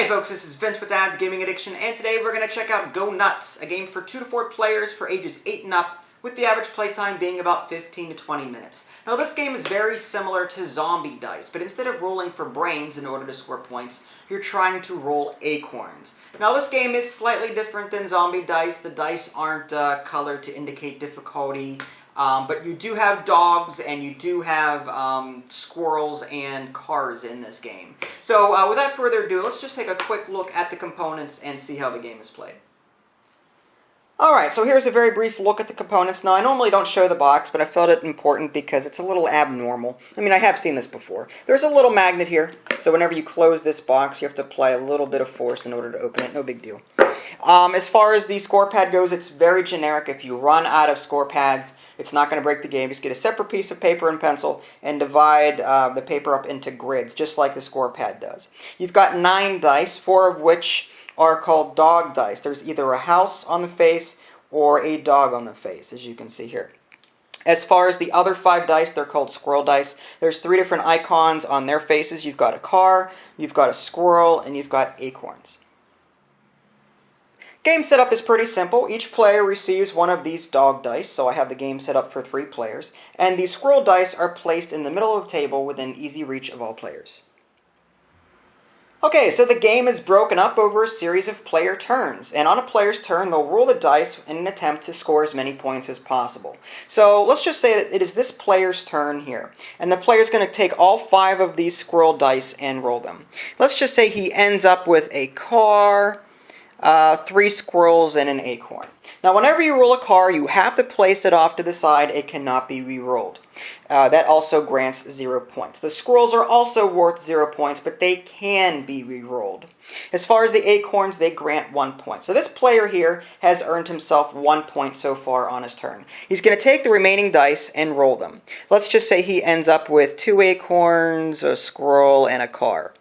Hey folks, this is Vince with Dad's Gaming Addiction, and today we're going to check out Go Nuts, a game for 2 to 4 players for ages 8 and up, with the average playtime being about 15 to 20 minutes. Now this game is very similar to Zombie Dice, but instead of rolling for brains in order to score points, you're trying to roll acorns. Now this game is slightly different than Zombie Dice. The dice aren't colored to indicate difficulty. But you do have dogs, and you do have squirrels and cars in this game. So without further ado, let's just take a quick look at the components and see how the game is played. Alright, so here's a very brief look at the components. Now, I normally don't show the box, but I felt it important because it's a little abnormal. I mean, I have seen this before. There's a little magnet here, so whenever you close this box, you have to apply a little bit of force in order to open it. No big deal. As far as the score pad goes, it's very generic. If you run out of score pads, it's not going to break the game. Just get a separate piece of paper and pencil and divide the paper up into grids, just like the score pad does. You've got 9 dice, 4 of which are called dog dice. There's either a house on the face or a dog on the face, as you can see here. As far as the other 5 dice, they're called squirrel dice. There's 3 different icons on their faces. You've got a car, you've got a squirrel, and you've got acorns. Game setup is pretty simple. Each player receives one of these dog dice, so I have the game set up for 3 players, and the squirrel dice are placed in the middle of the table within easy reach of all players. Okay, so the game is broken up over a series of player turns, and on a player's turn, they'll roll the dice in an attempt to score as many points as possible. So let's just say that it is this player's turn here, and the player's going to take all 5 of these squirrel dice and roll them. Let's just say he ends up with a car, 3 squirrels, and an acorn. Now, whenever you roll a car, you have to place it off to the side. It cannot be re-rolled. That also grants 0 points. The squirrels are also worth 0 points, but they can be re-rolled. As far as the acorns, they grant 1 point. So this player here has earned himself 1 point so far on his turn. He's going to take the remaining dice and roll them. Let's just say he ends up with 2 acorns, a squirrel, and a car.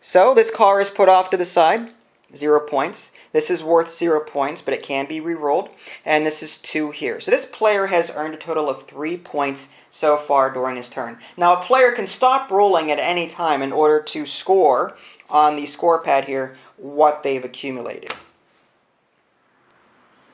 So this car is put off to the side. 0 points. This is worth 0 points, but it can be re-rolled. And this is 2 here. So this player has earned a total of 3 points so far during his turn. Now, a player can stop rolling at any time in order to score on the score pad here what they've accumulated.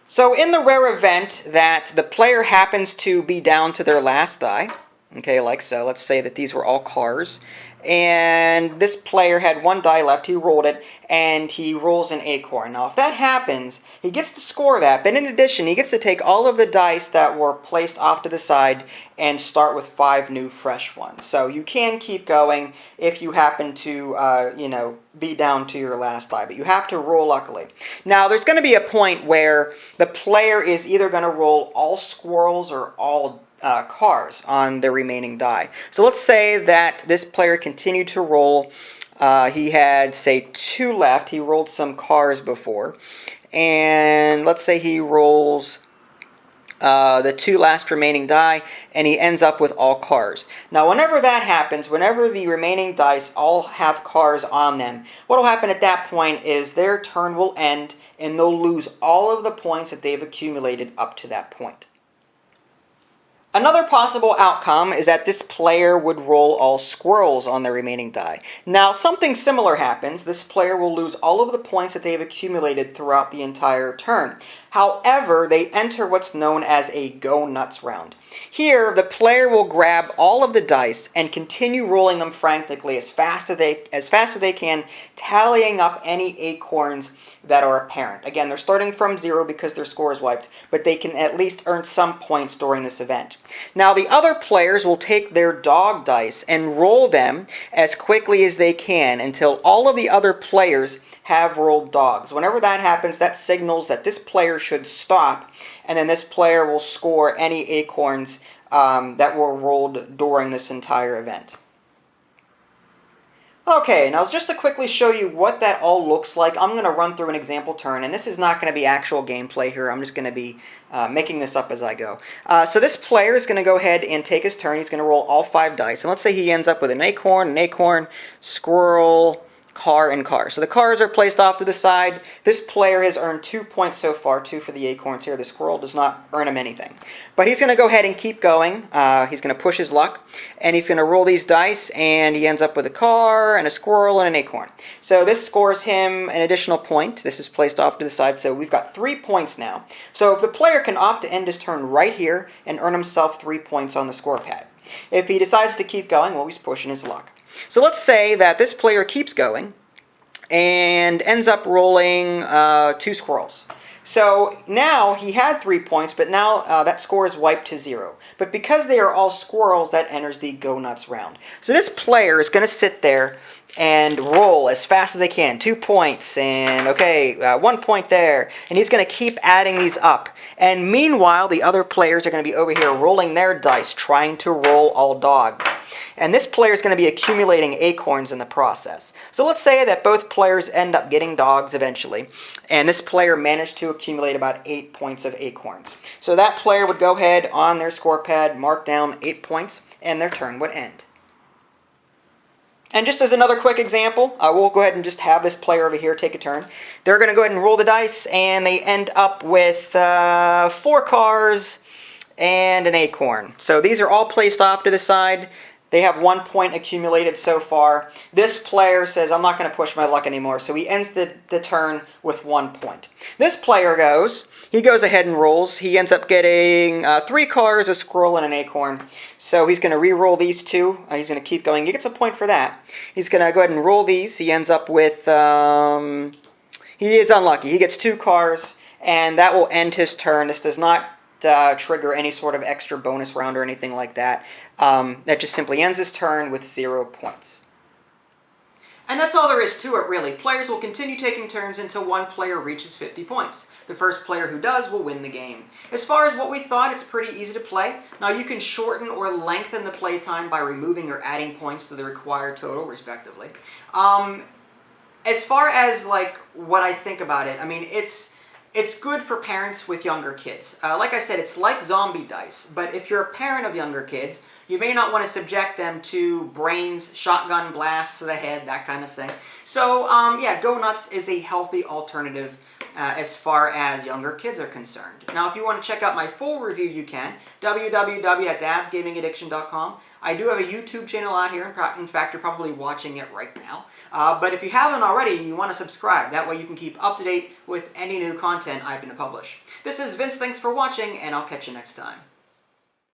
So in the rare event that the player happens to be down to their last die, okay, like so, let's say that these were all cars, and this player had 1 die left, he rolled it, and he rolls an acorn. Now, if that happens, he gets to score that, but in addition, he gets to take all of the dice that were placed off to the side and start with 5 new fresh ones. So you can keep going if you happen to, be down to your last die, but you have to roll luckily. Now, there's going to be a point where the player is either going to roll all squirrels or all cars on the remaining die. So let's say that this player continued to roll. He had, say, 2 left. He rolled some cars before. And let's say he rolls the 2 last remaining die, and he ends up with all cars. Now, whenever that happens, whenever the remaining dice all have cars on them, what will happen at that point is their turn will end, and they'll lose all of the points that they've accumulated up to that point. Another possible outcome is that this player would roll all squirrels on the remaining die. Now, something similar happens. This player will lose all of the points that they've accumulated throughout the entire turn. However, they enter what's known as a Go Nuts round. Here, the player will grab all of the dice and continue rolling them frantically as fast as they can, tallying up any acorns that are apparent. Again, they're starting from 0 because their score is wiped, but they can at least earn some points during this event. Now, the other players will take their dog dice and roll them as quickly as they can until all of the other players have rolled dogs. Whenever that happens, that signals that this player should stop, and then this player will score any acorns that were rolled during this entire event. Okay, now just to quickly show you what that all looks like, I'm going to run through an example turn, and this is not going to be actual gameplay here. I'm just going to be making this up as I go. So this player is going to go ahead and take his turn. He's going to roll all 5 dice, and let's say he ends up with an acorn, squirrel, car, and car. So the cars are placed off to the side. This player has earned 2 points so far, 2 for the acorns here. The squirrel does not earn him anything. But he's going to go ahead and keep going. He's going to push his luck, and he's going to roll these dice, and he ends up with a car, and a squirrel, and an acorn. So this scores him an additional point. This is placed off to the side, so we've got 3 points now. So if the player can opt to end his turn right here and earn himself 3 points on the score pad. If he decides to keep going, well, he's pushing his luck. So let's say that this player keeps going and ends up rolling 2 squirrels. So now he had 3 points, but now that score is wiped to 0. But because they are all squirrels, that enters the Go Nuts round. So this player is going to sit there and roll as fast as they can. 2 points, and okay, 1 point there. And he's going to keep adding these up. And meanwhile, the other players are going to be over here rolling their dice, trying to roll all dogs. And this player is going to be accumulating acorns in the process. So let's say that both players end up getting dogs eventually, and this player managed to accumulate about 8 points of acorns. So that player would go ahead on their score pad, mark down 8 points, and their turn would end. And just as another quick example, we'll go ahead and just have this player over here take a turn. They're going to go ahead and roll the dice, and they end up with 4 cars and an acorn. So these are all placed off to the side. They have 1 point accumulated so far. This player says, I'm not going to push my luck anymore, so he ends the turn with 1 point. This player goes ahead and rolls. He ends up getting 3 cars, a squirrel, and an acorn. So he's going to re-roll these 2. He's going to keep going. He gets a point for that. He's going to go ahead and roll these. He ends up with, he is unlucky. He gets 2 cars, and that will end his turn. This does not trigger any sort of extra bonus round or anything like that. That just simply ends his turn with 0 points. And that's all there is to it, really. Players will continue taking turns until one player reaches 50 points. The first player who does will win the game. As far as what we thought, it's pretty easy to play. Now you can shorten or lengthen the play time by removing or adding points to the required total, respectively. As far as like what I think about it, I mean, it's good for parents with younger kids. Like I said, it's like zombie dice, but if you're a parent of younger kids, you may not want to subject them to brains, shotgun blasts to the head, that kind of thing. So, yeah, Go Nuts is a healthy alternative as far as younger kids are concerned. Now, if you want to check out my full review, you can. www.dadsgamingaddiction.com. I do have a YouTube channel out here. In fact, you're probably watching it right now. But if you haven't already, you want to subscribe. That way you can keep up to date with any new content I'm going to publish. This is Vince. Thanks for watching, and I'll catch you next time.